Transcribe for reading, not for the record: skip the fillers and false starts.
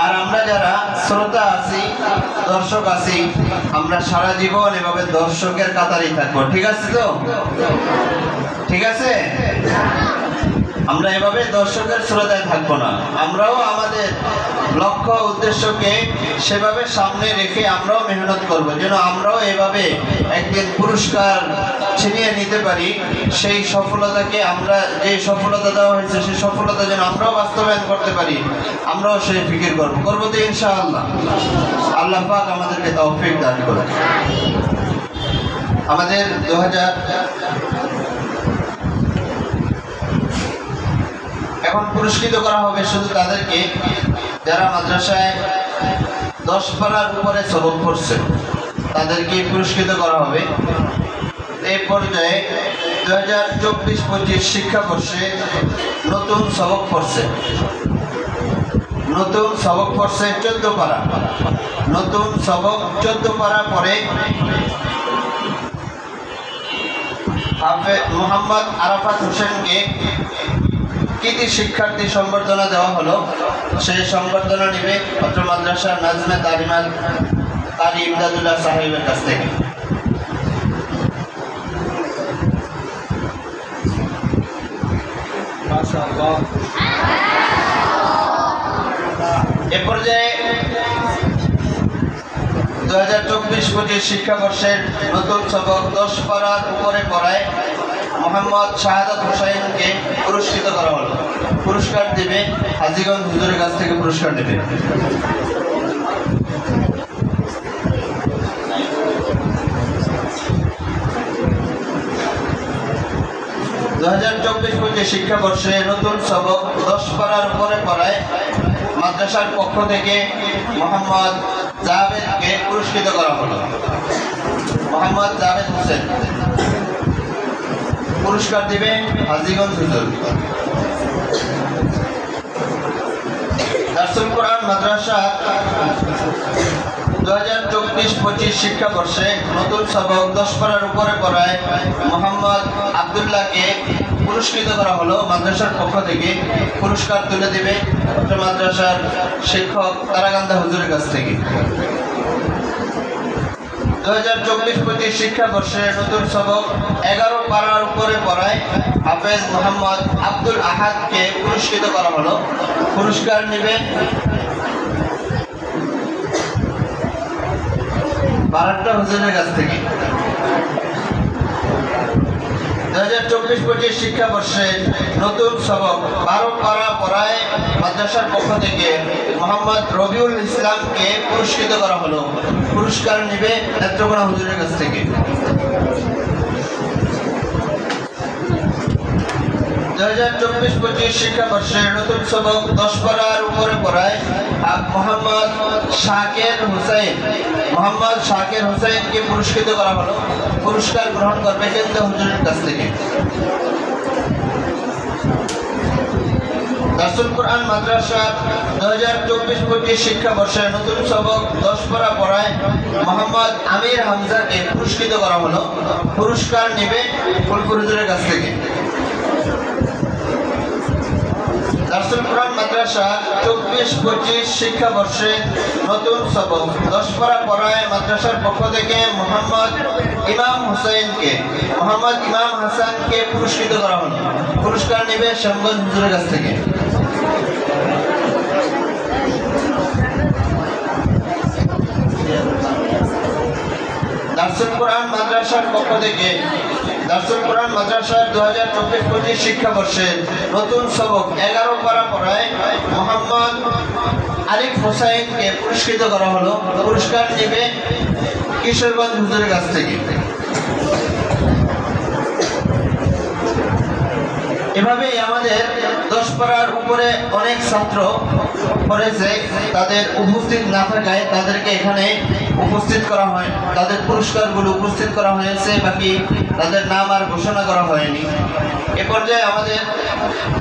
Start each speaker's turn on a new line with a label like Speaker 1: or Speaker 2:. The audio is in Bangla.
Speaker 1: আর আমরা যারা শ্রোতা আছি, দর্শক আছি, আমরা সারা জীবন এভাবে দর্শকের কাতারেই থাকবো। ঠিক আছে তো? ঠিক আছে, আমরা এভাবে দর্শকের শ্রোতায় থাকবো না। আমরাও আমাদের লক্ষ্য উদ্দেশ্যকে সেভাবে সামনে রেখে আমরাও মেহনত করব, যেন আমরাও এভাবে একদিন পুরস্কার ছিনিয়ে নিতে পারি। সেই সফলতাকে আমরা, যে সফলতা দেওয়া হয়েছে সেই সফলতা যেন আমরাও বাস্তবায়ন করতে পারি, আমরাও সেই ফিকির করবো তো ইনশাআল্লাহ। আল্লাহ পাক আমাদেরকে তৌফিক দান করে। আমাদের এখন পুরস্কৃত করা হবে শুধু তাদেরকে যারা মাদ্রাসায় 10 পারার উপরে সবক পড়ছে, তাদেরকে পুরস্কৃত করা হবে। এই পর্যায়ে 2024-25 শিক্ষাবর্ষে নতুন সবক পড়ছে 14 পারা। নতুন সবক 14 পারা পরে হাফেজ মোহাম্মদ আরাফাত হোসেনকে কৃতি শিক্ষার্থী সংবর্ধনা দেওয়া হলো। সেই সংবর্ধনা নেবে অত্র মাদ্রাসা নাজমে তালিমাত কারি ইমদাদুল্লাহ সাহেবের কাছ থেকে। এ পর্যায়ে 2024-25 শিক্ষাবর্ষের নতুন সবক 10 পারার উপরে পড়ায় মোহাম্মদ শাহাদাত হোসাইনকে পুরস্কৃত করা হলো। পুরস্কার দেবে হাজীগঞ্জ হুজুরের কাছ থেকে পুরস্কার দেবে। 2024-25 শিক্ষাবর্ষে নতুন সবক 10 পারার উপরে পড়ায় মাদ্রাসার পক্ষ থেকে মোহাম্মদ জাভেদকে পুরস্কৃত করা হলো। মোহাম্মদ জাভেদ হোসেন পুরস্কার দিবে হাজীগঞ্জ হুজুর। দারসুল কোরআন মাদ্রাসা 2024-25 শিক্ষাবর্ষে নতুন সবক 10 পারার উপরে পড়ায় মোহাম্মদ আব্দুল্লাহকে পুরস্কৃত করা হলো। মাদ্রাসার পক্ষ থেকে পুরস্কার তুলে দেবে মাদ্রাসার শিক্ষক তারাকান্দা হুজুরের কাছ থেকে। 2024-25 শিক্ষাবর্ষে নতুন সবক 11 পারার উপরে পড়ায় হাফেজ মোহাম্মদ আব্দুল আহাদকে পুরস্কৃত করা হলো। পুরস্কার নেবে বারাট্টা হুজুরের কাছ থেকে। 2024-25 শিক্ষাবর্ষে নতুন সবক 12 পারা পড়ায় মাদ্রাসার পক্ষ থেকে মোহাম্মদ রবিউল ইসলামকে পুরস্কৃত করা হলো। পুরস্কার নেবে নেত্রকোনা হুজুরের কাছ থেকে। 2024-25 শিক্ষাবর্ষে নতুন সবক 10 পারার উপরে পড়ায় মোহাম্মদ শাকির হোসেনকে পুরস্কৃত করা হলো। পুরস্কার গ্রহণ করবে কেন্দ্র হুজুরের কাছ থেকে। দারসুল কোরআন মাদ্রাসা 2024-25 শিক্ষাবর্ষে নতুন সবক 10 পারা পড়ায় মোহাম্মদ আমির হামজাকে পুরস্কৃত করা হলো। পুরস্কার নেবে ফুলপুর হুজুরের কাছ থেকে। দারসুল কোরআন মাদ্রাসা 24-25 শিক্ষাবর্ষে নতুন সবক 10 পারা পড়ায় মাদ্রাসার পক্ষ থেকে মোহাম্মদ ইমাম হাসানকে পুরস্কৃত করা হলো। পুরস্কার নেবে শ্যামগঞ্জ হুজুরের কাছ থেকে। দারসুল কোরআন মাদ্রাসার পক্ষ থেকে দারসুল কোরআন মাদ্রাসার 2024-25 শিক্ষাবর্ষে নতুন সবক 11 পারা পড়ায় মোহাম্মদ আরিফ হোসাইনকে পুরস্কৃত করা হলো। পুরস্কার নেবে কিশোরগঞ্জ হুজুরের কাছ থেকে। এভাবেই আমাদের 10 পারার উপরে অনেক ছাত্র পড়েছে, তাদের উপস্থিত না থাকায় তাদেরকে এখানে উপস্থিত করা হয়, তাদের পুরস্কারগুলো উপস্থিত করা হয়েছে, বাকি তাদের নাম আর ঘোষণা করা হয়নি। এ পর্যায়ে আমাদের